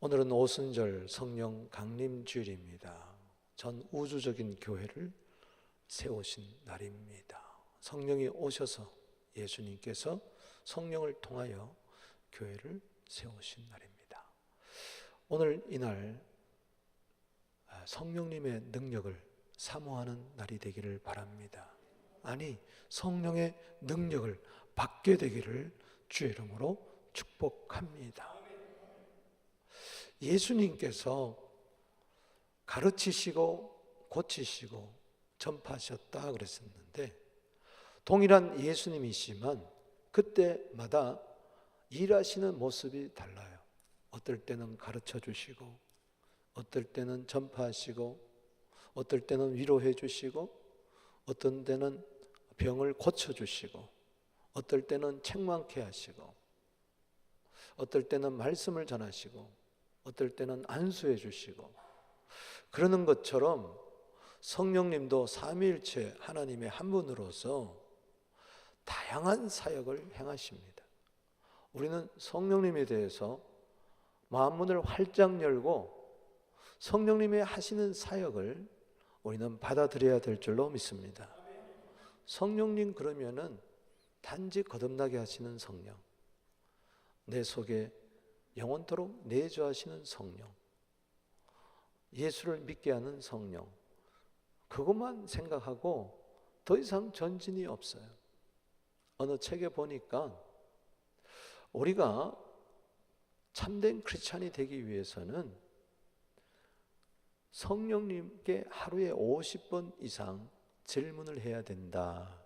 오늘은 오순절 성령 강림 주일입니다. 전 우주적인 교회를 세우신 날입니다. 성령이 오셔서 예수님께서 성령을 통하여 교회를 세우신 날입니다. 오늘 이날 성령님의 능력을 사모하는 날이 되기를 바랍니다. 아니, 성령의 능력을 받게 되기를 주의 이름으로 축복합니다. 예수님께서 가르치시고 고치시고 전파하셨다 그랬었는데, 동일한 예수님이시지만 그때마다 일하시는 모습이 달라요. 어떨 때는 가르쳐 주시고, 어떨 때는 전파하시고, 어떨 때는 위로해 주시고, 어떤 때는 병을 고쳐 주시고, 어떨 때는 책망케 하시고, 어떨 때는 말씀을 전하시고, 어떨 때는 안수해 주시고, 그러는 것처럼 성령님도 삼위일체 하나님의 한 분으로서 다양한 사역을 행하십니다. 우리는 성령님에 대해서 마음문을 활짝 열고 성령님이 하시는 사역을 우리는 받아들여야 될 줄로 믿습니다. 성령님 그러면은 단지 거듭나게 하시는 성령, 내 속에 영원토록 내주하시는 성령, 예수를 믿게 하는 성령, 그것만 생각하고 더 이상 전진이 없어요. 어느 책에 보니까 우리가 참된 크리스찬이 되기 위해서는 성령님께 하루에 50번 이상 질문을 해야 된다,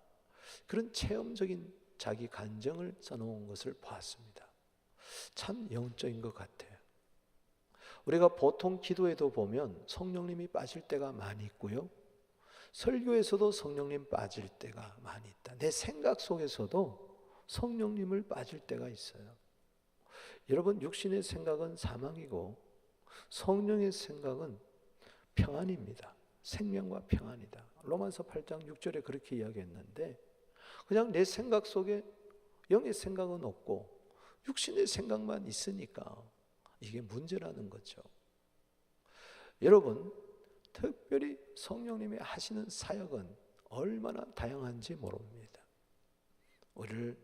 그런 체험적인 자기 간증을 써놓은 것을 보았습니다. 참 영적인 것 같아요. 우리가 보통 기도에도 보면 성령님이 빠질 때가 많이 있고요, 설교에서도 성령님 빠질 때가 많이 있다. 내 생각 속에서도 성령님을 빠질 때가 있어요. 여러분, 육신의 생각은 사망이고 성령의 생각은 평안입니다. 생명과 평안이다. 로마서 8장 6절에 그렇게 이야기했는데, 그냥 내 생각 속에 영의 생각은 없고 육신의 생각만 있으니까 이게 문제라는 거죠. 여러분, 특별히 성령님이 하시는 사역은 얼마나 다양한지 모릅니다. 우리를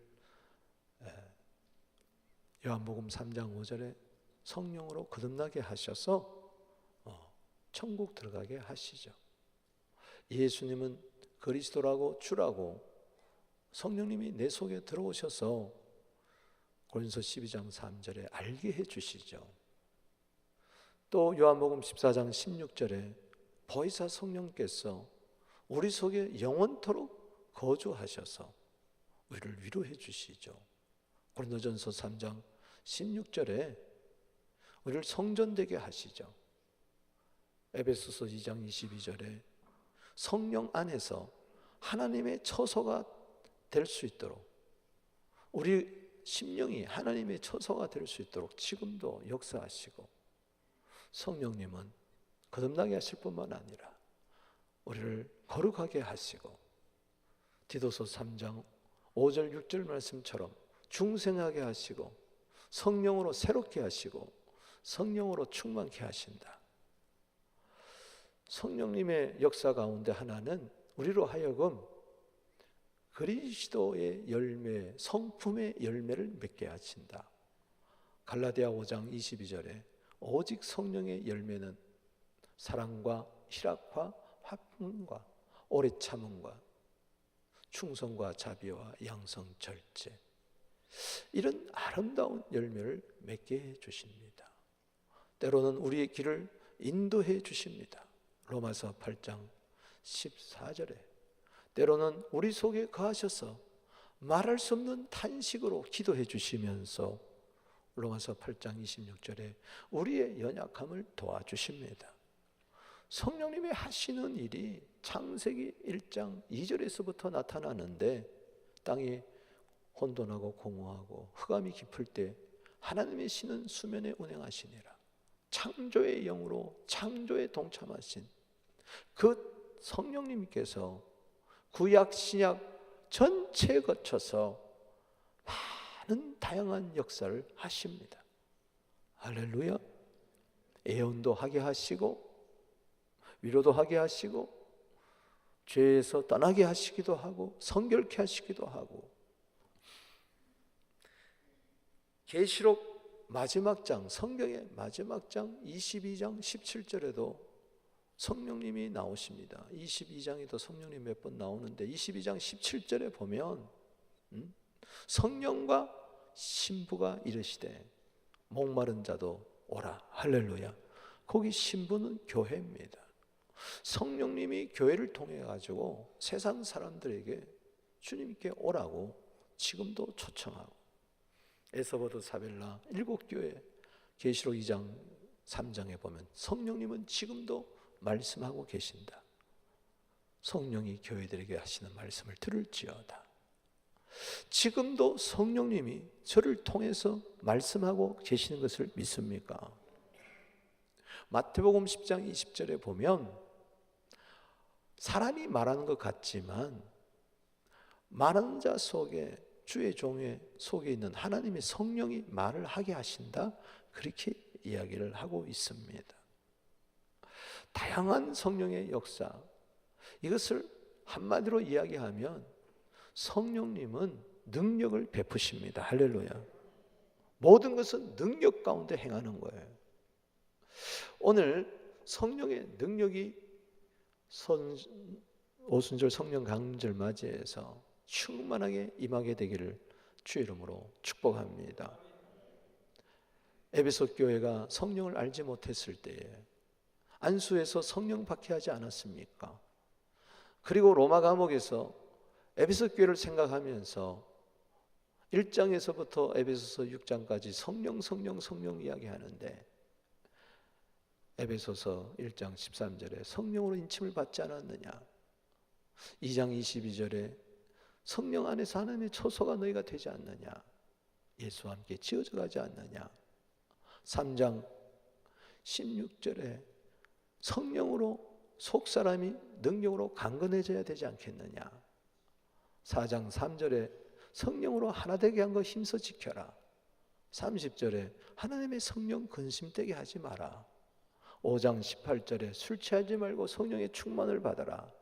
요한복음 3장 5절에 성령으로 거듭나게 하셔서 천국 들어가게 하시죠. 예수님은 그리스도라고 주라고 성령님이 내 속에 들어오셔서 고린도서 12장 3절에 알게 해주시죠. 또 요한복음 14장 16절에 보혜사 성령께서 우리 속에 영원토록 거주하셔서 우리를 위로해 주시죠. 고린도전서 3장 16절에 우리를 성전되게 하시죠. 에베소서 2장 22절에 성령 안에서 하나님의 처소가 될 수 있도록, 우리 심령이 하나님의 처소가 될 수 있도록 지금도 역사하시고, 성령님은 거듭나게 하실 뿐만 아니라 우리를 거룩하게 하시고, 디도서 3장 5절 6절 말씀처럼 중생하게 하시고, 성령으로 새롭게 하시고, 성령으로 충만케 하신다. 성령님의 역사 가운데 하나는 우리로 하여금 그리스도의 열매, 성품의 열매를 맺게 하신다. 갈라디아 5장 22절에 오직 성령의 열매는 사랑과 희락과 화평과 오래 참음과 충성과 자비와 양성 절제, 이런 아름다운 열매를 맺게 해 주십니다. 때로는 우리의 길을 인도해 주십니다. 로마서 8장 14절에 때로는 우리 속에 거하셔서 말할 수 없는 탄식으로 기도해 주시면서 로마서 8장 26절에 우리의 연약함을 도와주십니다. 성령님이 하시는 일이 창세기 1장 2절에서부터 나타나는데, 땅이 혼돈하고 공허하고 흑암이 깊을 때 하나님의 신은 수면에 운행하시니라. 창조의 영으로 창조에 동참하신 그 성령님께서 구약 신약 전체에 거쳐서 많은 다양한 역사를 하십니다. 할렐루야. 애원도 하게 하시고 위로도 하게 하시고 죄에서 떠나게 하시기도 하고 성결케 하시기도 하고, 계시록 마지막 장, 성경의 마지막 장 22장 17절에도 성령님이 나오십니다. 22장에도 성령님 몇 번 나오는데 22장 17절에 보면 성령과 신부가 이르시되 목마른 자도 오라. 할렐루야. 거기 신부는 교회입니다. 성령님이 교회를 통해 가지고 세상 사람들에게 주님께 오라고 지금도 초청하고, 에서버드 사벨라 7교회 계시록 2장 3장에 보면 성령님은 지금도 말씀하고 계신다. 성령이 교회들에게 하시는 말씀을 들을지어다. 지금도 성령님이 저를 통해서 말씀하고 계시는 것을 믿습니까? 마태복음 10장 20절에 보면 사람이 말하는 것 같지만 말하는 자 속에, 주의 종의 속에 있는 하나님의 성령이 말을 하게 하신다, 그렇게 이야기를 하고 있습니다. 다양한 성령의 역사, 이것을 한마디로 이야기하면 성령님은 능력을 베푸십니다. 할렐루야. 모든 것은 능력 가운데 행하는 거예요. 오늘 성령의 능력이 오순절 성령 강림절 맞이해서 충만하게 임하게 되기를 주의 이름으로 축복합니다. 에베소 교회가 성령을 알지 못했을 때에 안수에서 성령 박해하지 않았습니까? 그리고 로마 감옥에서 에베소 교회를 생각하면서 1장에서부터 에베소서 6장까지 성령 이야기하는데, 에베소서 1장 13절에 성령으로 인침을 받지 않았느냐, 2장 22절에 성령 안에서 하나님의 초소가 너희가 되지 않느냐, 예수와 함께 지어져 가지 않느냐, 3장 16절에 성령으로 속사람이 능력으로 강건해져야 되지 않겠느냐, 4장 3절에 성령으로 하나 되게 한 거 힘써 지켜라, 30절에 하나님의 성령 근심되게 하지 마라, 5장 18절에 술 취하지 말고 성령의 충만을 받아라,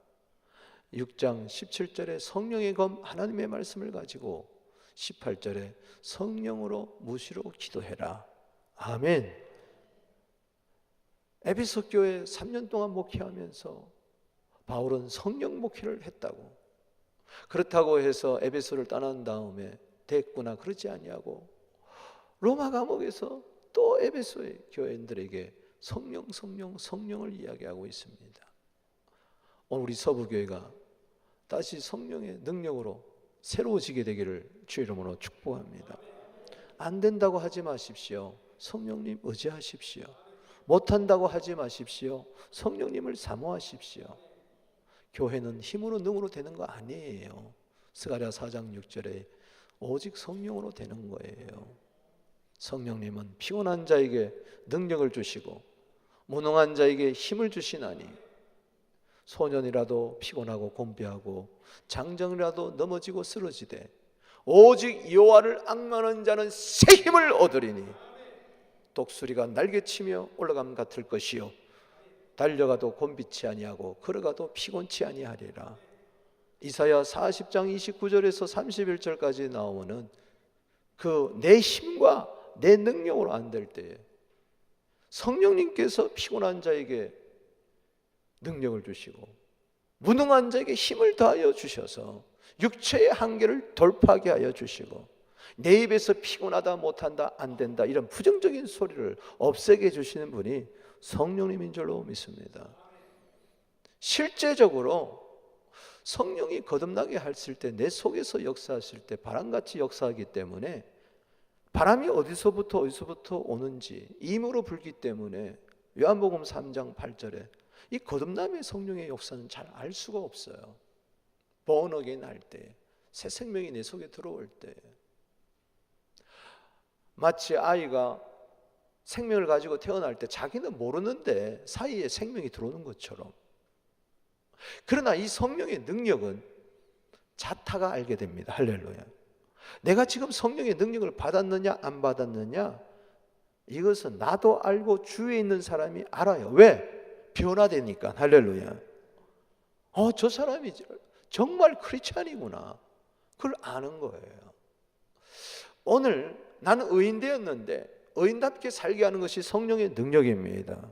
6장 17절에 성령의 검 하나님의 말씀을 가지고 18절에 성령으로 무시로 기도해라. 아멘. 에베소 교회 3년 동안 목회하면서 바울은 성령 목회를 했다고, 그렇다고 해서 에베소를 떠난 다음에 됐구나 그러지 아니하고 로마 감옥에서 또 에베소의 교회인들에게 성령을 이야기하고 있습니다. 오늘 우리 서부교회가 다시 성령의 능력으로 새로워지게 되기를 주의 이름으로 축복합니다. 안 된다고 하지 마십시오. 성령님 의지하십시오. 못한다고 하지 마십시오. 성령님을 사모하십시오. 교회는 힘으로 능으로 되는 거 아니에요. 스가랴 4장 6절에 오직 성령으로 되는 거예요. 성령님은 피곤한 자에게 능력을 주시고 무능한 자에게 힘을 주시나니, 소년이라도 피곤하고 곤비하고 장정이라도 넘어지고 쓰러지되 오직 여호와를 앙망하는 자는 새 힘을 얻으리니 독수리가 날개치며 올라감 같을 것이요 달려가도 곤비치 아니하고 걸어가도 피곤치 아니하리라. 이사야 40장 29절에서 31절까지 나오는 그 내 힘과 내 능력으로 안 될 때에 성령님께서 피곤한 자에게 능력을 주시고 무능한 자에게 힘을 더하여 주셔서 육체의 한계를 돌파하게 하여 주시고 내 입에서 피곤하다 못한다 안 된다 이런 부정적인 소리를 없애게 해주시는 분이 성령님인 줄로 믿습니다. 실제적으로 성령이 거듭나게 하실 때 내 속에서 역사하실 때 바람같이 역사하기 때문에 바람이 어디서부터 오는지 임으로 불기 때문에 요한복음 3장 8절에 이 거듭남의 성령의 역사는 잘 알 수가 없어요. born again 할 때, 새 생명이 내 속에 들어올 때, 마치 아이가 생명을 가지고 태어날 때 자기는 모르는데 사이에 생명이 들어오는 것처럼, 그러나 이 성령의 능력은 자타가 알게 됩니다. 할렐루야. 내가 지금 성령의 능력을 받았느냐 안 받았느냐 이것은 나도 알고 주위에 있는 사람이 알아요. 왜? 변화되니까. 할렐루야. 저 사람이 정말 크리스찬이구나. 그걸 아는 거예요. 오늘 나는 의인 되었는데 의인답게 살게 하는 것이 성령의 능력입니다.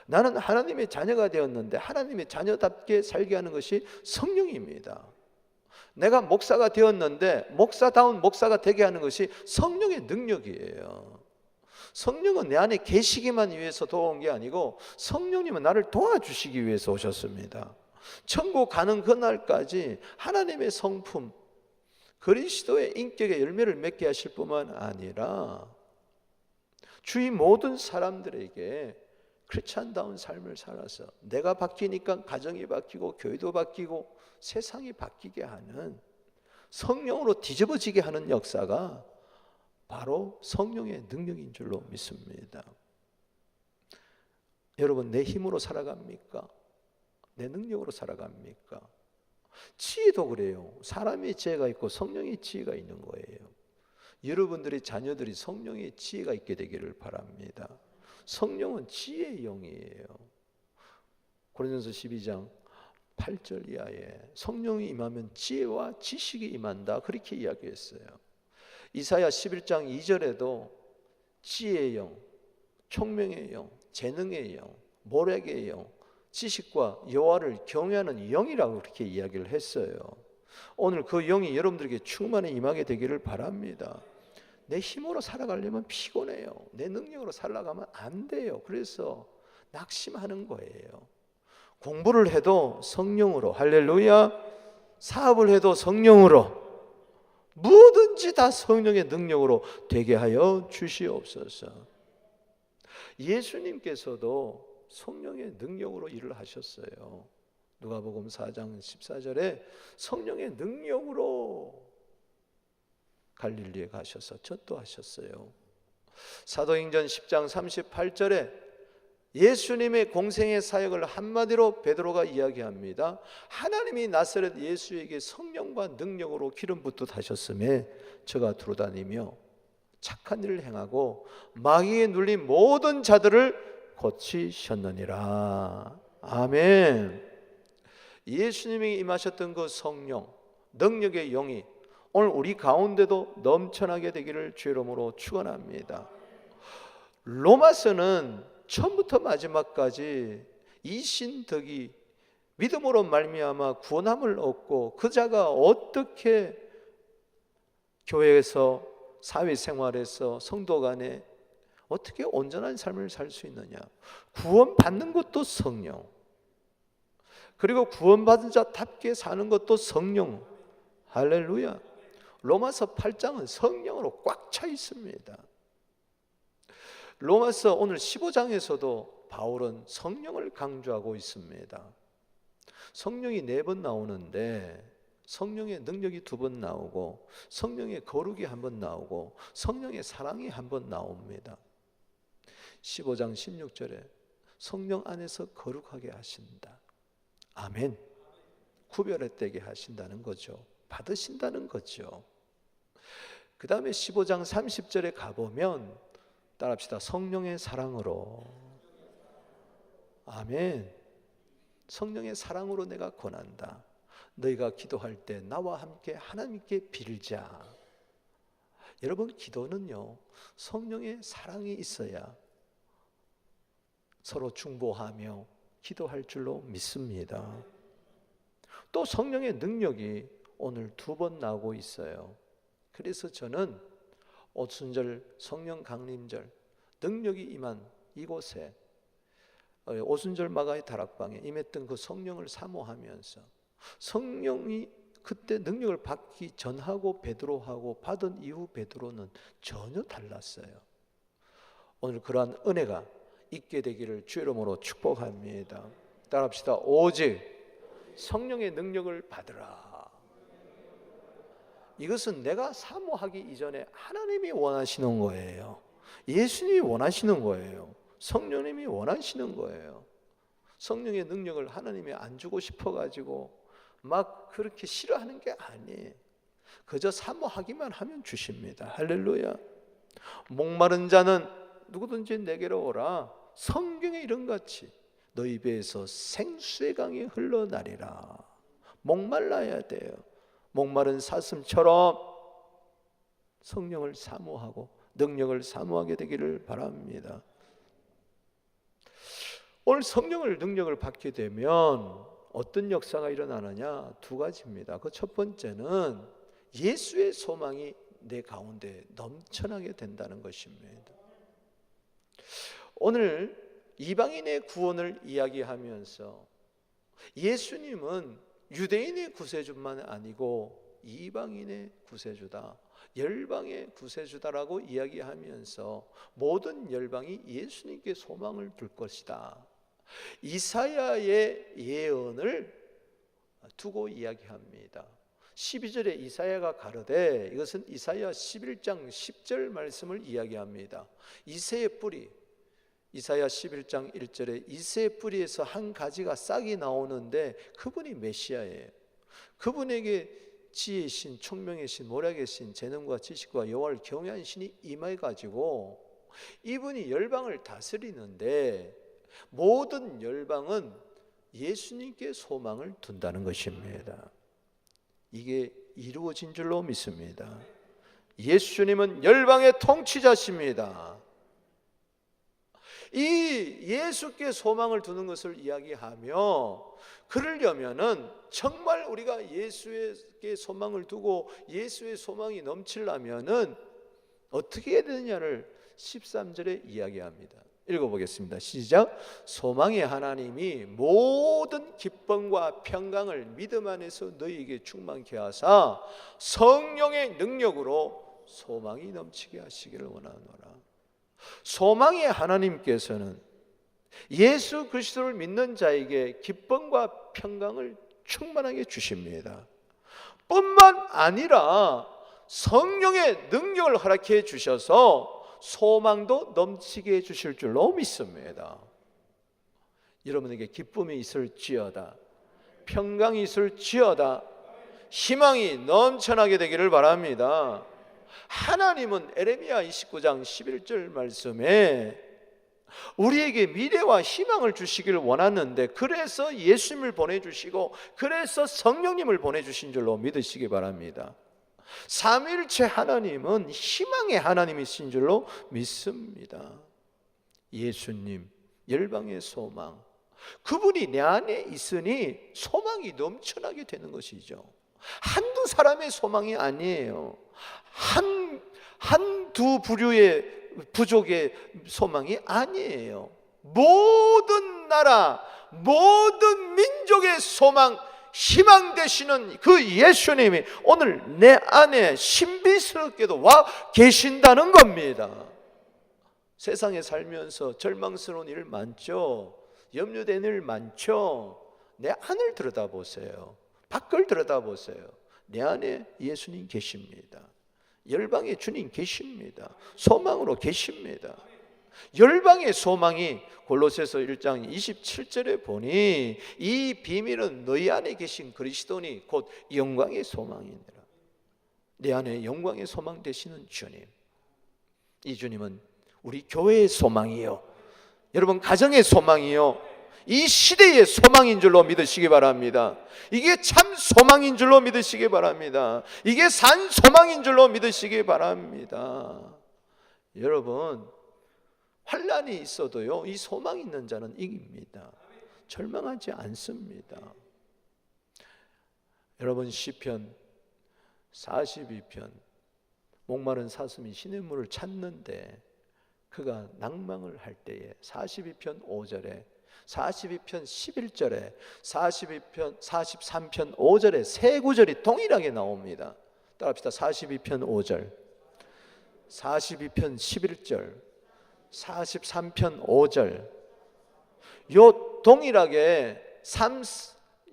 나는 하나님의 자녀가 되었는데 하나님의 자녀답게 살게 하는 것이 성령입니다. 내가 목사가 되었는데 목사다운 목사가 되게 하는 것이 성령의 능력이에요. 성령은 내 안에 계시기만 위해서 도와온 게 아니고 성령님은 나를 도와주시기 위해서 오셨습니다. 천국 가는 그날까지 하나님의 성품 그리스도의 인격의 열매를 맺게 하실 뿐만 아니라 주위 모든 사람들에게 크리스찬다운 삶을 살아서 내가 바뀌니까 가정이 바뀌고 교회도 바뀌고 세상이 바뀌게 하는 성령으로 뒤집어지게 하는 역사가 바로 성령의 능력인 줄로 믿습니다. 여러분, 내 힘으로 살아갑니까? 내 능력으로 살아갑니까? 지혜도 그래요. 사람의 지혜가 있고 성령의 지혜가 있는 거예요. 여러분들의 자녀들이 성령의 지혜가 있게 되기를 바랍니다. 성령은 지혜의 영이에요. 고린도서 12장 8절 이하에 성령이 임하면 지혜와 지식이 임한다, 그렇게 이야기했어요. 이사야 11장 2절에도 지혜의 영, 총명의 영, 재능의 영, 모략의 영, 지식과 여호와를 경외하는 영이라고 그렇게 이야기를 했어요. 오늘 그 영이 여러분들에게 충만히 임하게 되기를 바랍니다. 내 힘으로 살아가려면 피곤해요. 내 능력으로 살아가면 안 돼요. 그래서 낙심하는 거예요. 공부를 해도 성령으로, 할렐루야. 사업을 해도 성령으로, 뭐든지 다 성령의 능력으로 되게 하여 주시옵소서. 예수님께서도 성령의 능력으로 일을 하셨어요. 누가복음 4장 14절에 성령의 능력으로 갈릴리에 가셔서 전도하셨어요. 사도행전 10장 38절에 예수님의 공생의 사역을 한마디로 베드로가 이야기합니다. 하나님이 나사렛 예수에게 성령과 능력으로 기름 붓듯 하셨음에 저가 두루다니며 착한 일을 행하고 마귀에 눌린 모든 자들을 고치셨느니라. 아멘. 예수님이 임하셨던 그 성령, 능력의 영이 오늘 우리 가운데도 넘쳐나게 되기를 주 이름으로 축원합니다. 로마서는 처음부터 마지막까지 이신덕이 믿음으로 말미암아 구원함을 얻고 그 자가 어떻게 교회에서 사회생활에서 성도 간에 어떻게 온전한 삶을 살 수 있느냐, 구원받는 것도 성령, 그리고 구원받은 자답게 사는 것도 성령. 할렐루야. 로마서 8장은 성령으로 꽉 차 있습니다. 로마서 오늘 15장에서도 바울은 성령을 강조하고 있습니다. 성령이 4번 나오는데 성령의 능력이 2번 나오고 성령의 거룩이 1번 나오고 성령의 사랑이 1번 나옵니다. 15장 16절에 성령 안에서 거룩하게 하신다. 아멘. 구별되게 하신다는 거죠. 받으신다는 거죠. 그 다음에 15장 30절에 가보면 따라합시다. 성령의 사랑으로. 아멘. 성령의 사랑으로 내가 권한다. 너희가 기도할 때 나와 함께 하나님께 빌자. 여러분, 기도는요 성령의 사랑이 있어야 서로 중보하며 기도할 줄로 믿습니다. 또 성령의 능력이 오늘 2번 나오고 있어요. 그래서 저는 오순절 성령 강림절 능력이 임한 이곳에 오순절 마가의 다락방에 임했던 그 성령을 사모하면서 성령이 그때 능력을 받기 전하고 베드로하고 받은 이후 베드로는 전혀 달랐어요. 오늘 그러한 은혜가 있게 되기를 주 이름으로 축복합니다. 따라합시다. 오직 성령의 능력을 받으라. 이것은 내가 사모하기 이전에 하나님이 원하시는 거예요. 예수님이 원하시는 거예요. 성령님이 원하시는 거예요. 성령의 능력을 하나님이 안 주고 싶어가지고 막 그렇게 싫어하는 게 아니에요. 그저 사모하기만 하면 주십니다. 할렐루야. 목마른 자는 누구든지 내게로 오라. 성경에 이런같이 너희 배에서 생수의 강이 흘러나리라. 목말라야 돼요. 목마른 사슴처럼 성령을 사모하고 능력을 사모하게 되기를 바랍니다. 오늘 성령을 능력을 받게 되면 어떤 역사가 일어나느냐? 두 가지입니다. 그 첫 번째는 예수의 소망이 내 가운데 넘쳐나게 된다는 것입니다. 오늘 이방인의 구원을 이야기하면서 예수님은 유대인의 구세주만 아니고 이방인의 구세주다, 열방의 구세주다라고 이야기하면서 모든 열방이 예수님께 소망을 둘 것이다, 이사야의 예언을 두고 이야기합니다. 12절에 이사야가 가로되, 이것은 이사야 11장 10절 말씀을 이야기합니다. 이새의 뿌리, 이사야 11장 1절에 이새의 뿌리에서 한 가지가 싹이 나오는데 그분이 메시아예요. 그분에게 지혜의 신, 총명의 신, 모략의 신, 재능과 지식과 여호와를 경외하는 신이 임해가지고 이분이 열방을 다스리는데 모든 열방은 예수님께 소망을 둔다는 것입니다. 이게 이루어진 줄로 믿습니다. 예수님은 열방의 통치자십니다. 이 예수께 소망을 두는 것을 이야기하며, 그러려면은 정말 우리가 예수께 소망을 두고 예수의 소망이 넘치려면은 어떻게 해야 되느냐를 13절에 이야기합니다. 읽어보겠습니다. 시작. 소망의 하나님이 모든 기쁨과 평강을 믿음 안에서 너희에게 충만케 하사 성령의 능력으로 소망이 넘치게 하시기를 원하노라. 소망의 하나님께서는 예수 그리스도를 믿는 자에게 기쁨과 평강을 충만하게 주십니다. 뿐만 아니라 성령의 능력을 허락해 주셔서 소망도 넘치게 해주실 줄로 믿습니다. 여러분에게 기쁨이 있을지어다, 평강이 있을지어다, 희망이 넘쳐나게 되기를 바랍니다. 하나님은 에레미야 29장 11절 말씀에 우리에게 미래와 희망을 주시기를 원하는데, 그래서 예수님을 보내주시고 그래서 성령님을 보내주신 줄로 믿으시기 바랍니다. 삼위일체 하나님은 희망의 하나님이신 줄로 믿습니다. 예수님, 열방의 소망, 그분이 내 안에 있으니 소망이 넘쳐나게 되는 것이죠. 한두 사람의 소망이 아니에요. 한두 부류의 부족의 소망이 아니에요. 모든 나라, 모든 민족의 소망, 희망 되시는 그 예수님이 오늘 내 안에 신비스럽게도 와 계신다는 겁니다. 세상에 살면서 절망스러운 일 많죠. 염려되는 일 많죠. 내 안을 들여다보세요. 밖을 들여다보세요. 내 안에 예수님 계십니다. 열방의 주님 계십니다. 소망으로 계십니다. 열방의 소망이 골로새서 1장 27절에 보니 이 비밀은 너희 안에 계신 그리스도니 곧 영광의 소망이니라. 내 안에 영광의 소망 되시는 주님, 이 주님은 우리 교회의 소망이요, 여러분 가정의 소망이요, 이 시대의 소망인 줄로 믿으시기 바랍니다. 이게 참 소망인 줄로 믿으시기 바랍니다. 이게 산 소망인 줄로 믿으시기 바랍니다. 여러분, 환난이 있어도요, 이 소망 있는 자는 이깁니다. 절망하지 않습니다. 여러분, 시편 42편, 목마른 사슴이 시냇물을 찾는데 그가 낭망을 할 때에 42편 5절에, 42편 11절에, 42편 43편 5절에 세 구절이 동일하게 나옵니다. 따라합시다. 42편 5절, 42편 11절, 43편 5절. 요 동일하게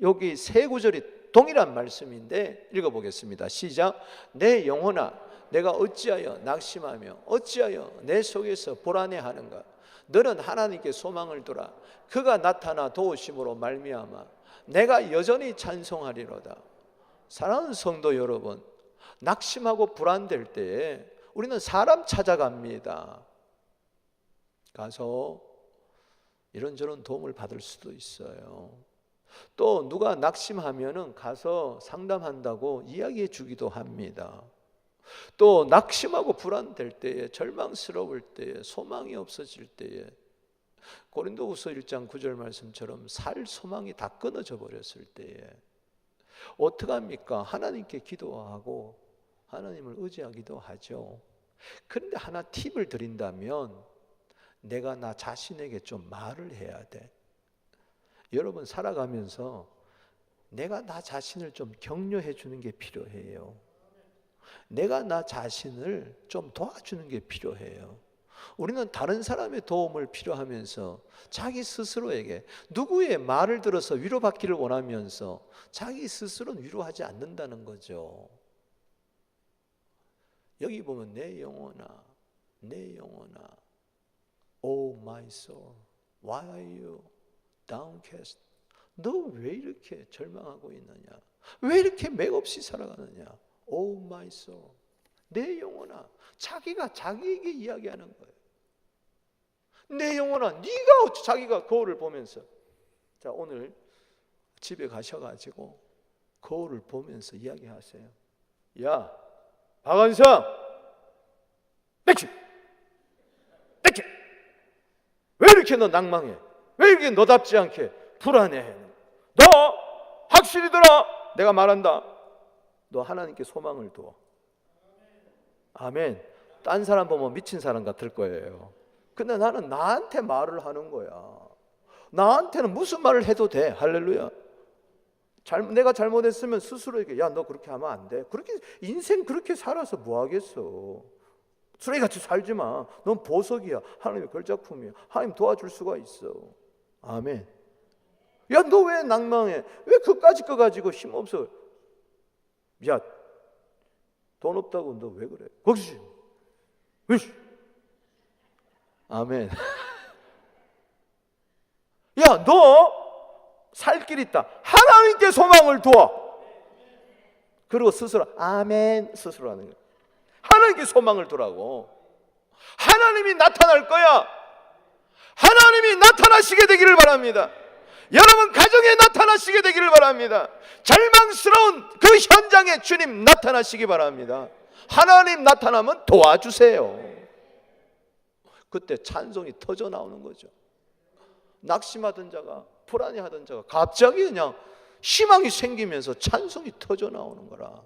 여기 세 구절이 동일한 말씀인데 읽어보겠습니다. 시작. 내 영혼아, 내가 어찌하여 낙심하며 어찌하여 내 속에서 불안해하는가. 너는 하나님께 소망을 두라. 그가 나타나 도우심으로 말미암아 내가 여전히 찬송하리로다. 사랑하는 성도 여러분, 낙심하고 불안될 때에 우리는 사람 찾아갑니다. 가서 이런저런 도움을 받을 수도 있어요. 또 누가 낙심하면은 가서 상담한다고 이야기해 주기도 합니다. 또 낙심하고 불안될 때에, 절망스러울 때에, 소망이 없어질 때에 고린도후서 1장 9절 말씀처럼 살 소망이 다 끊어져 버렸을 때에 어떡합니까? 하나님께 기도하고 하나님을 의지하기도 하죠. 그런데 하나 팁을 드린다면 내가 나 자신에게 좀 말을 해야 돼. 여러분 살아가면서 내가 나 자신을 좀 격려해 주는 게 필요해요. 내가 나 자신을 좀 도와주는 게 필요해요. 우리는 다른 사람의 도움을 필요하면서 자기 스스로에게 누구의 말을 들어서 위로받기를 원하면서 자기 스스로는 위로하지 않는다는 거죠. 여기 보면 내 영혼아, 내 영혼아, Oh my soul, why are you downcast? 너 왜 이렇게 절망하고 있느냐? 왜 이렇게 맥없이 살아가느냐? Oh my soul, 내 영혼아. 자기가 자기에게 이야기하는 거예요. 내 영혼아, 네가 자기가 거울을 보면서, 자 오늘 집에 가셔가지고 거울을 보면서 이야기하세요. 야, 박은성, 땡큐, 땡큐. 왜 이렇게 너 낭망해? 왜 이렇게 너답지 않게 불안해? 너 확실히 들어. 내가 말한다. 너 하나님께 소망을 두어. 아멘. 딴 사람 보면 미친 사람 같을 거예요. 근데 나는 나한테 말을 하는 거야. 나한테는 무슨 말을 해도 돼. 할렐루야. 내가 잘못했으면 스스로에게 야, 너 그렇게 하면 안 돼. 그렇게 인생 그렇게 살아서 뭐 하겠어. 쓰레기같이 살지 마. 넌 보석이야. 하나님의 걸작품이야. 하나님 도와줄 수가 있어. 아멘. 야, 너 왜 낭망해? 왜 그까짓 거 가지고 힘없어? 야, 돈 없다고 너 왜 그래? 거기서 왜? 아멘. 야, 너 살 길 있다. 하나님께 소망을 두어. 그리고 스스로 아멘 스스로 하는 거야. 하나님께 소망을 두라고. 하나님이 나타날 거야. 하나님이 나타나시게 되기를 바랍니다. 여러분 가정에 나타나시게 되기를 바랍니다. 절망스러운 그 현장에 주님 나타나시기 바랍니다. 하나님 나타나면 도와주세요. 그때 찬송이 터져 나오는 거죠. 낙심하던 자가, 불안해하던 자가 갑자기 그냥 희망이 생기면서 찬송이 터져 나오는 거라.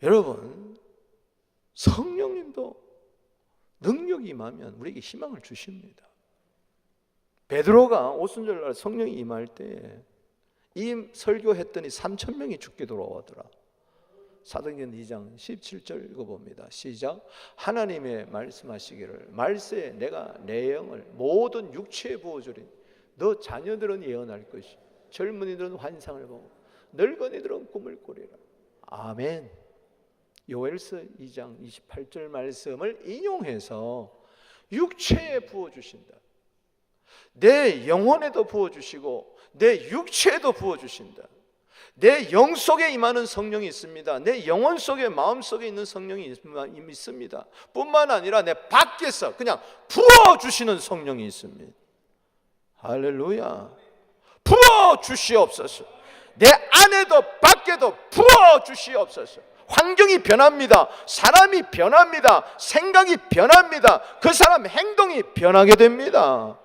여러분, 성령님도 능력이 임하면 우리에게 희망을 주십니다. 베드로가 오순절날 성령이 임할 때 이 설교했더니 3,000명이 죽게 돌아오더라. 사도행전 2장 17절 읽어봅니다. 시작. 하나님의 말씀하시기를 말세에 내가 내 영을 모든 육체에 부어주리니 너 자녀들은 예언할 것이 젊은이들은 환상을 보고 늙은이들은 꿈을 꾸리라. 아멘. 요엘서 2장 28절 말씀을 인용해서 육체에 부어주신다. 내 영혼에도 부어주시고 내 육체에도 부어주신다. 내 영 속에 임하는 성령이 있습니다. 내 영혼 속에, 마음 속에 있는 성령이 있습니다. 뿐만 아니라 내 밖에서 그냥 부어주시는 성령이 있습니다. 할렐루야. 부어주시옵소서. 내 안에도 밖에도 부어주시옵소서. 환경이 변합니다. 사람이 변합니다. 생각이 변합니다. 그 사람 행동이 변하게 됩니다.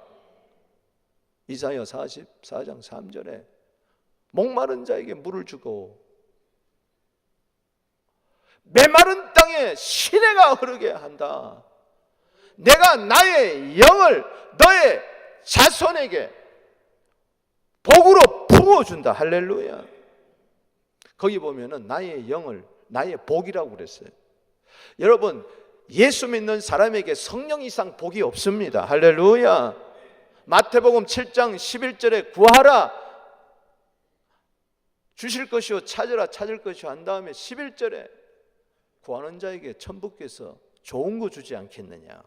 이사야 44장 3절에 목마른 자에게 물을 주고 메마른 땅에 시내가 흐르게 한다. 내가 나의 영을 너의 자손에게 복으로 부어준다. 할렐루야. 거기 보면은 나의 영을 나의 복이라고 그랬어요. 여러분, 예수 믿는 사람에게 성령 이상 복이 없습니다. 할렐루야. 마태복음 7장 11절에 구하라 주실 것이요 찾으라 찾을 것이요 한 다음에 11절에 구하는 자에게 천부께서 좋은 거 주지 않겠느냐.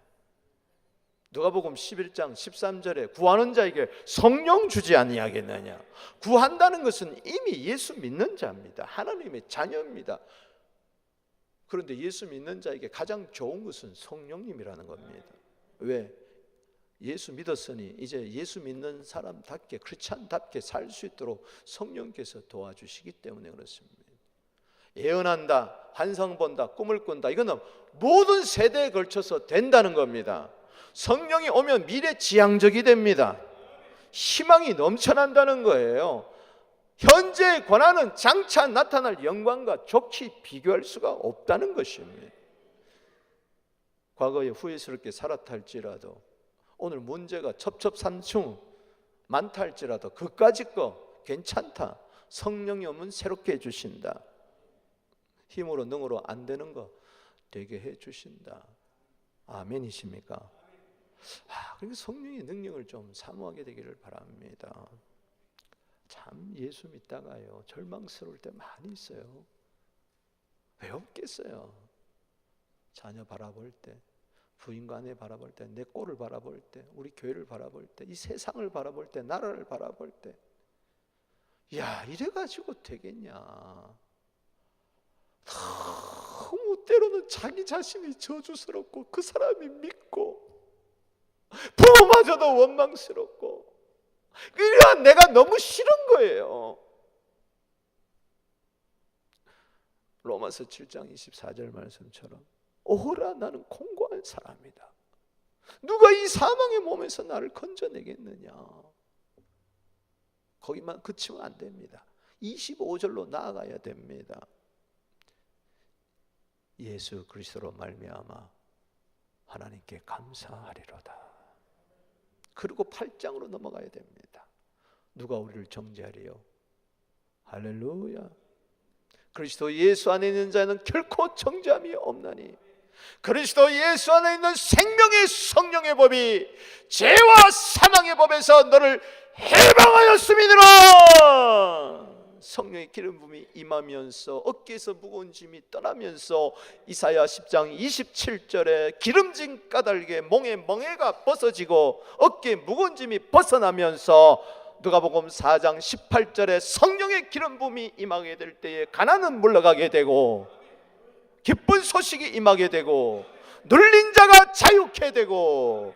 누가복음 11장 13절에 구하는 자에게 성령 주지 아니하겠느냐. 구한다는 것은 이미 예수 믿는 자입니다. 하나님의 자녀입니다. 그런데 예수 믿는 자에게 가장 좋은 것은 성령님이라는 겁니다. 왜? 예수 믿었으니 이제 예수 믿는 사람답게, 크리스찬답게 살 수 있도록 성령께서 도와주시기 때문에 그렇습니다. 예언한다, 환상 본다, 꿈을 꾼다, 이거는 모든 세대에 걸쳐서 된다는 겁니다. 성령이 오면 미래지향적이 됩니다. 희망이 넘쳐난다는 거예요. 현재의 고난은 장차 나타날 영광과 좋게 비교할 수가 없다는 것입니다. 과거에 후회스럽게 살았다 할지라도, 오늘 문제가 첩첩산중 많다 할지라도 그까짓 거 괜찮다. 성령이 오면 새롭게 해주신다. 힘으로 능으로 안 되는 거 되게 해주신다. 아멘이십니까? 그러니까 성령의 능력을 좀 사모하게 되기를 바랍니다. 참 예수 믿다가요 절망스러울 때 많이 있어요. 왜 없겠어요? 자녀 바라볼 때, 부인과 아내 바라볼 때, 내 꼴을 바라볼 때, 우리 교회를 바라볼 때, 이 세상을 바라볼 때, 나라를 바라볼 때, 야 이래가지고 되겠냐. 너무 때로는 자기 자신이 저주스럽고 그 사람이 믿고 부모마저도 원망스럽고, 그러니까 내가 너무 싫은 거예요. 로마서 7장 24절 말씀처럼 오호라 나는 공고한 사람이다. 누가 이 사망의 몸에서 나를 건져내겠느냐. 거기만 그치면 안 됩니다. 25절로 나아가야 됩니다. 예수 그리스도로 말미암아 하나님께 감사하리로다. 그리고 8장으로 넘어가야 됩니다. 누가 우리를 정죄하리요? 할렐루야. 그리스도 예수 안에 있는 자는 결코 정죄함이 없나니 그리스도 예수 안에 있는 생명의 성령의 법이 죄와 사망의 법에서 너를 해방하였음이니라. 성령의 기름 부음이 임하면서 어깨에서 무거운 짐이 떠나면서 이사야 10장 27절에 기름진 까닭에 몸의 멍에가 벗어지고 어깨에 무거운 짐이 벗어나면서 누가복음 4장 18절에 성령의 기름 부음이 임하게 될 때에 가난은 물러가게 되고 기쁜 소식이 임하게 되고 눌린 자가 자유케 되고,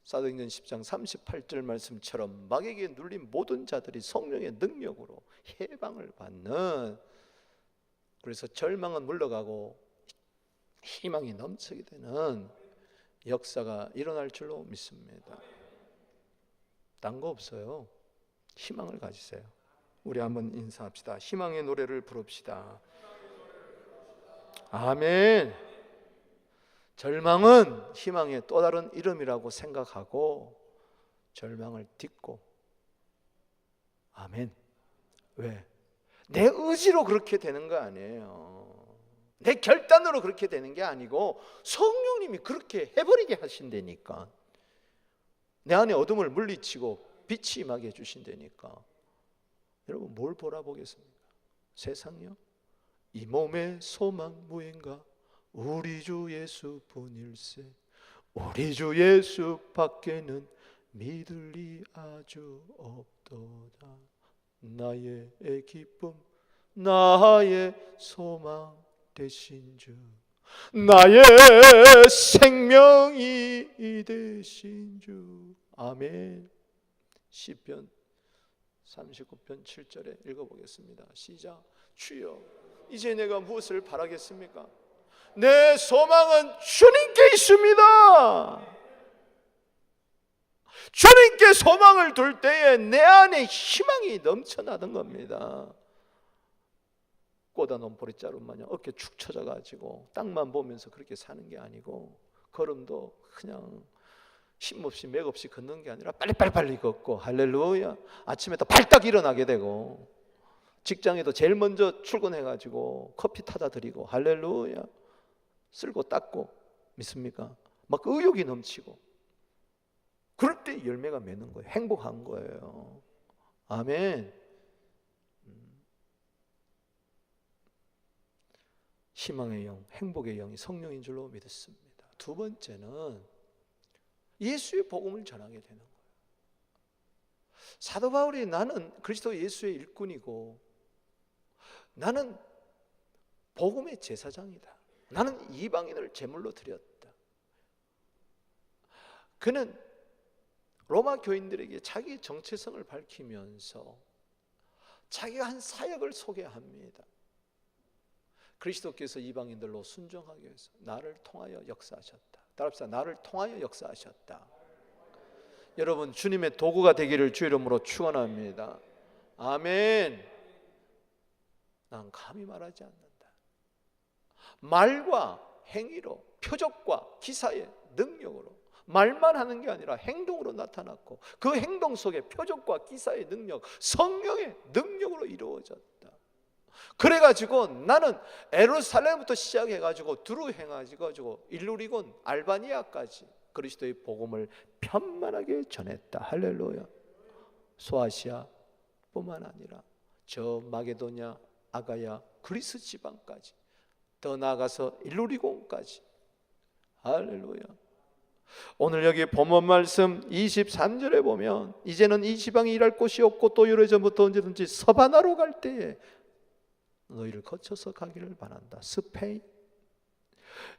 사도행전 10장 38절 말씀처럼 마귀에게 눌린 모든 자들이 성령의 능력으로 해방을 받는, 그래서 절망은 물러가고 희망이 넘치게 되는 역사가 일어날 줄로 믿습니다. 딴 거 없어요. 희망을 가지세요. 우리 한번 인사합시다. 희망의 노래를 부릅시다. 아멘. 절망은 희망의 또 다른 이름이라고 생각하고 절망을 딛고, 아멘. 왜? 내 의지로 그렇게 되는 거 아니에요. 내 결단으로 그렇게 되는 게 아니고 성령님이 그렇게 해버리게 하신다니까. 내 안에 어둠을 물리치고 빛이 임하게 해주신다니까. 여러분 뭘 보라보겠습니까? 세상이요? 이 몸의 소망 무인가 우리 주 예수뿐일세. 우리 주 예수 밖에는 믿을 리 아주 없도다. 나의 기쁨 나의 소망 되신 주, 나의 생명이 되신 주. 아멘. 시편 39편 7절에 읽어보겠습니다. 시작. 주여 이제 내가 무엇을 바라겠습니까? 내 소망은 주님께 있습니다. 주님께 소망을 둘 때에 내 안에 희망이 넘쳐나던 겁니다. 꼬다놓은 보리자루 마냥 어깨 축 처져가지고 땅만 보면서 그렇게 사는 게 아니고, 걸음도 그냥 힘없이 맥없이 걷는 게 아니라 빨리 걷고, 할렐루야. 아침에 또 발딱 일어나게 되고, 직장에도 제일 먼저 출근해가지고 커피 타다 드리고, 할렐루야. 쓸고 닦고, 믿습니까? 막 의욕이 넘치고, 그럴 때 열매가 맺는 거예요. 행복한 거예요. 아멘. 희망의 영, 행복의 영이 성령인 줄로 믿습니다. 두 번째는 예수의 복음을 전하게 되는 거예요. 사도 바울이 나는 그리스도 예수의 일꾼이고 나는 복음의 제사장이다. 나는 이방인을 제물로 드렸다. 그는 로마 교인들에게 자기 정체성을 밝히면서 자기가 한 사역을 소개합니다. 그리스도께서 이방인들로 순종하기 위해서 나를 통하여 역사하셨다. 따라합시다. 나를 통하여 역사하셨다. 여러분, 주님의 도구가 되기를 주 이름으로 축원합니다. 아멘. 난 감히 말하지 않는다. 말과 행위로, 표적과 기사의 능력으로, 말만 하는 게 아니라 행동으로 나타났고, 그 행동 속에 표적과 기사의 능력, 성령의 능력으로 이루어졌다. 그래가지고 나는 예루살렘부터 시작해가지고 두루 행해가지고 일루리곤 알바니아까지 그리스도의 복음을 편만하게 전했다. 할렐루야. 소아시아 뿐만 아니라 저 마게도냐, 아가야, 그리스 지방까지, 더 나아가서 일루리곤까지. 할렐루야. 오늘 여기 본문 말씀 23절에 보면 이제는 이 지방에 일할 곳이 없고 또 오래전부터 언제든지 서바나로 갈 때에 너희를 거쳐서 가기를 바란다. 스페인.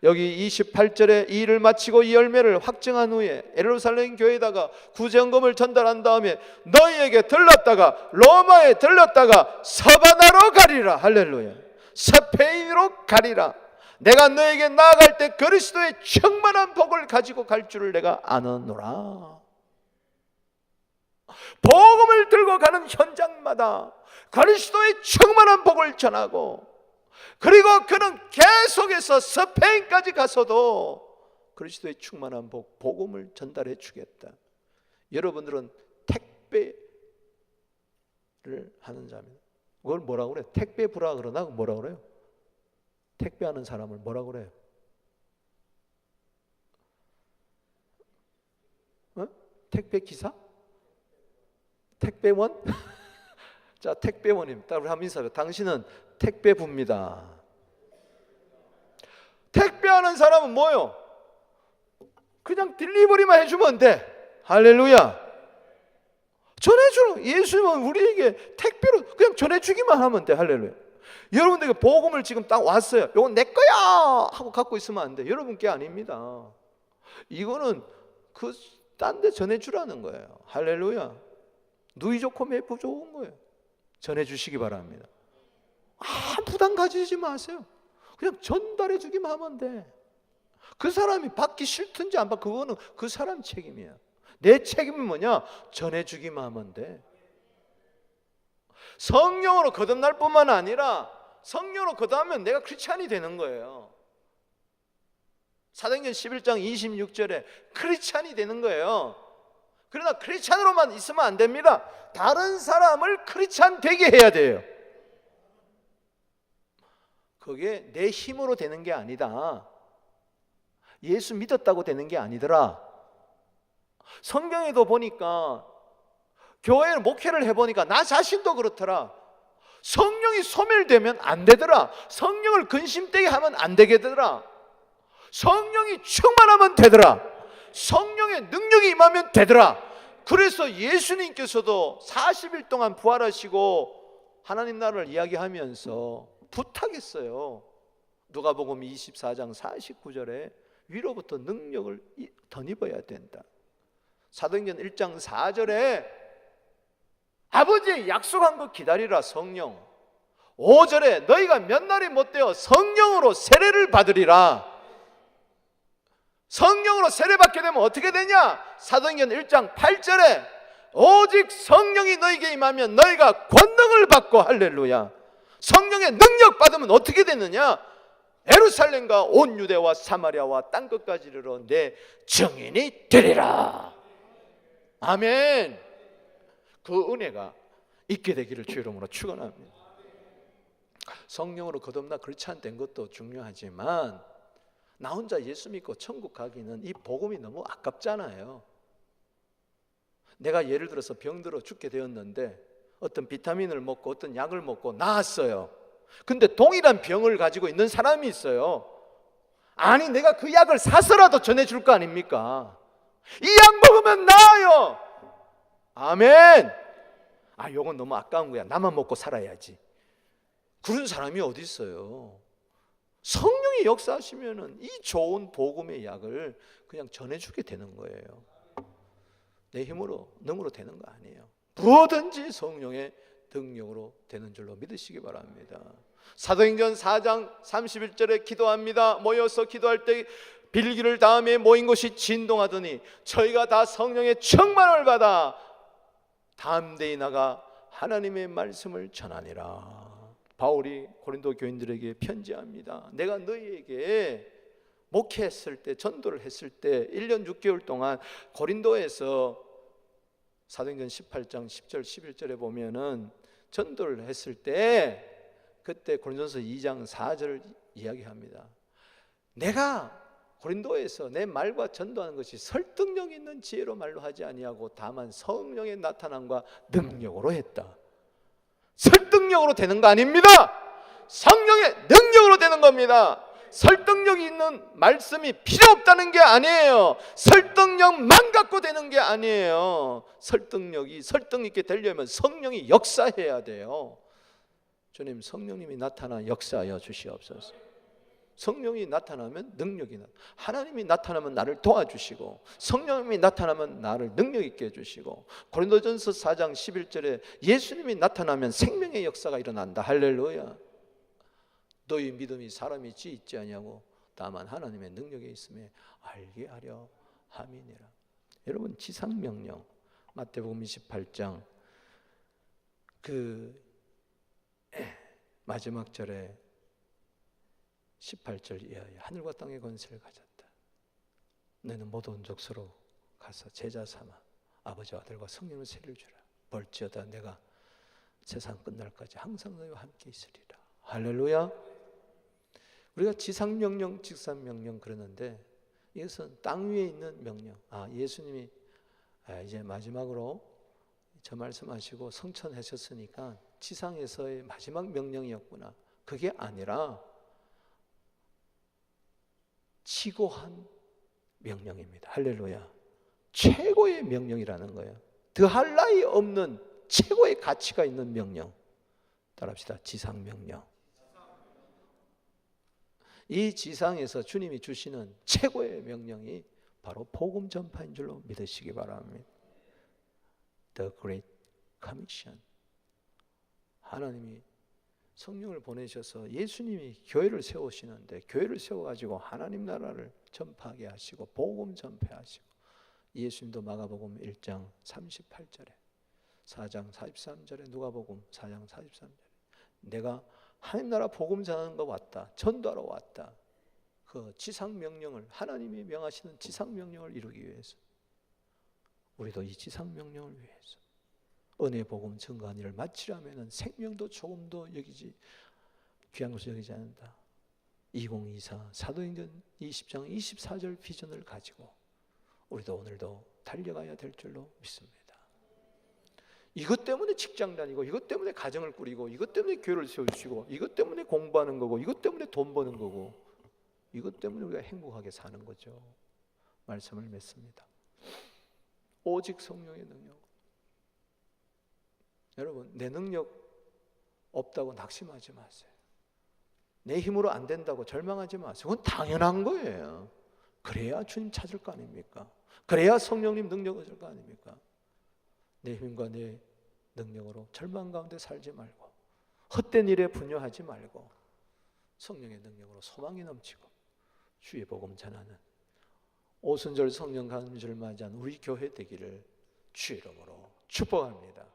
여기 28절에 이 일을 마치고 이 열매를 확증한 후에 예루살렘 교회에다가 구제헌금을 전달한 다음에 너희에게 들렀다가 로마에 들렀다가 서바나로 가리라. 할렐루야. 스페인으로 가리라. 내가 너에게 나아갈 때 그리스도의 충만한 복을 가지고 갈 줄을 내가 아느노라. 복음을 들고 가는 현장마다 그리스도의 충만한 복을 전하고, 그리고 그는 계속해서 스페인까지 가서도 그리스도의 충만한 복, 복음을 전달해 주겠다. 여러분들은 택배를 하는 자입니다. 그걸 뭐라고 그래요? 택배 부라 그러나 뭐라고 그래요? 택배하는 사람을 뭐라고 그래요? 택배 기사? 택배원? 자, 택배원님, 우리 한번 인사해요. 당신은 택배부입니다. 택배하는 사람은 뭐요? 그냥 딜리버리만 해주면 돼. 할렐루야. 전해주는, 예수님은 우리에게 택배로 그냥 전해주기만 하면 돼. 할렐루야. 여러분들에게 복음을 지금 딱 왔어요. 이건 내 거야 하고 갖고 있으면 안 돼. 여러분 게 아닙니다. 이거는 딴 데 전해주라는 거예요. 할렐루야. 누이 좋고 매부 좋은 거예요. 전해주시기 바랍니다. 부담 가지지 마세요. 그냥 전달해 주기만 하면 돼. 그 사람이 받기 싫든지 안 받, 그거는 그 사람 책임이야. 내 책임은 뭐냐? 전해주기만 하면 돼. 성령으로 거듭날 뿐만 아니라 성령으로 거듭하면 내가 크리스찬이 되는 거예요. 사도행전 11장 26절에 크리스찬이 되는 거예요. 그러나 크리스찬으로만 있으면 안 됩니다. 다른 사람을 크리스찬 되게 해야 돼요. 그게 내 힘으로 되는 게 아니다. 예수 믿었다고 되는 게 아니더라. 성경에도 보니까, 교회 목회를 해보니까 나 자신도 그렇더라. 성령이 소멸되면 안 되더라. 성령을 근심되게 하면 안 되겠더라. 성령이 충만하면 되더라. 성령의 능력이 임하면 되더라. 그래서 예수님께서도 40일 동안 부활하시고 하나님 나라를 이야기하면서 부탁했어요. 누가복음 24장 49절에 위로부터 능력을 덧입어야 된다. 사도행전 1장 4절에 아버지의 약속한 것 기다리라. 성령. 5절에 너희가 몇 날이 못되어 성령으로 세례를 받으리라. 성령으로 세례받게 되면 어떻게 되냐? 사도행전 1장 8절에 오직 성령이 너희에게 임하면 너희가 권능을 받고, 할렐루야, 성령의 능력 받으면 어떻게 되느냐? 예루살렘과 온 유대와 사마리아와 땅끝까지 이르러 내 증인이 되리라. 아멘. 그 은혜가 있게 되기를 주 이름으로 축원합니다. 성령으로 거듭나 크리스찬 된 것도 중요하지만 나 혼자 예수 믿고 천국 가기는 이 복음이 너무 아깝잖아요. 내가 예를 들어서 병들어 죽게 되었는데 어떤 비타민을 먹고 어떤 약을 먹고 나았어요. 근데 동일한 병을 가지고 있는 사람이 있어요. 아니, 내가 그 약을 사서라도 전해줄 거 아닙니까? 이 약 먹으면 나아요. 아멘. 요건 너무 아까운 거야. 나만 먹고 살아야지. 그런 사람이 어디 있어요? 성령이 역사하시면은 이 좋은 복음의 약을 그냥 전해주게 되는 거예요. 내 힘으로 능으로 되는 거 아니에요. 무엇든지 성령의 능력으로 되는 줄로 믿으시기 바랍니다. 사도행전 4장 31절에 기도합니다. 모여서 기도할 때 빌기를 다음에 모인 곳이 진동하더니 저희가 다 성령의 충만을 받아 담대히 나가 하나님의 말씀을 전하니라. 바울이 고린도 교인들에게 편지합니다. 내가 너희에게 목회했을 때, 전도를 했을 때 1년 6개월 동안 고린도에서 사도행전 18장 10절 11절에 보면은 전도를 했을 때 그때 고린도서 2장 4절을 이야기합니다. 내가 고린도에서 내 말과 전도하는 것이 설득력 있는 지혜로 말로 하지 아니하고 다만 성령의 나타남과 능력으로 했다. 설득력으로 되는 거 아닙니다. 성령의 능력으로 되는 겁니다. 설득력이 있는 말씀이 필요 없다는 게 아니에요. 설득력만 갖고 되는 게 아니에요. 설득력이 설득 있게 되려면 성령이 역사해야 돼요. 주님, 성령님이 나타나 역사하여 주시옵소서. 성령이 나타나면 능력이 하나님이 나타나면 나를 도와주시고 성령님이 나타나면 나를 능력 있게 해주시고 고린도전서 4장 11절에 예수님이 나타나면 생명의 역사가 일어난다. 할렐루야. 너희 믿음이 사람이 있지 아니하고 다만 하나님의 능력에 있음에 알게 하려 함이니라. 여러분, 지상명령 마태복음 28장 그 마지막 절에 18절 이하에 하늘과 땅의 권세를 가졌다. 너는 모든 족속으로 가서 제자 삼아 아버지와 아들과 성령을 세를 주라. 벌지어다 내가 세상 끝날까지 항상 너희와 함께 있으리라. 할렐루야. 우리가 지상명령, 직산명령 그러는데 이것은 땅 위에 있는 명령. 예수님이 이제 마지막으로 저 말씀하시고 성천하셨으니까 지상에서의 마지막 명령이었구나. 그게 아니라 지고한 명령입니다. 할렐루야. 최고의 명령이라는 거예요. 더할 나위 없는 최고의 가치가 있는 명령. 따라합시다. 지상명령. 이 지상에서 주님이 주시는 최고의 명령이 바로 복음 전파인 줄로 믿으시기 바랍니다. The Great Commission. 하나님이 성령을 보내셔서 예수님이 교회를 세우시는데 교회를 세워가지고 하나님 나라를 전파하게 하시고 복음 전파하시고 예수님도 마가복음 1장 38절에 4장 43절에 누가복음 4장 43절에 내가 하나님 나라 복음 전하는 거 왔다. 전도하러 왔다. 그 지상명령을 하나님이 명하시는 지상명령을 이루기 위해서 우리도 이 지상명령을 위해서 은혜 복음 증거한 일을 마치려면 생명도 조금도 여기지 귀한 것을 여기지 않는다. 2024 사도행전 20장 24절 비전을 가지고 우리도 오늘도 달려가야 될 줄로 믿습니다. 이것 때문에 직장 다니고 이것 때문에 가정을 꾸리고 이것 때문에 교회를 세우시고 이것 때문에 공부하는 거고 이것 때문에 돈 버는 거고 이것 때문에 우리가 행복하게 사는 거죠. 말씀을 맺습니다. 오직 성령의 능력. 여러분, 내 능력 없다고 낙심하지 마세요. 내 힘으로 안 된다고 절망하지 마세요. 그건 당연한 거예요. 그래야 주님 찾을 거 아닙니까? 그래야 성령님 능력을 줄 거 아닙니까? 내 힘과 내 능력으로 절망 가운데 살지 말고 헛된 일에 분노하지 말고 성령의 능력으로 소망이 넘치고 주의 복음 전하는 오순절 성령 강림주를 맞이한 우리 교회 되기를 주의 이름으로 축복합니다.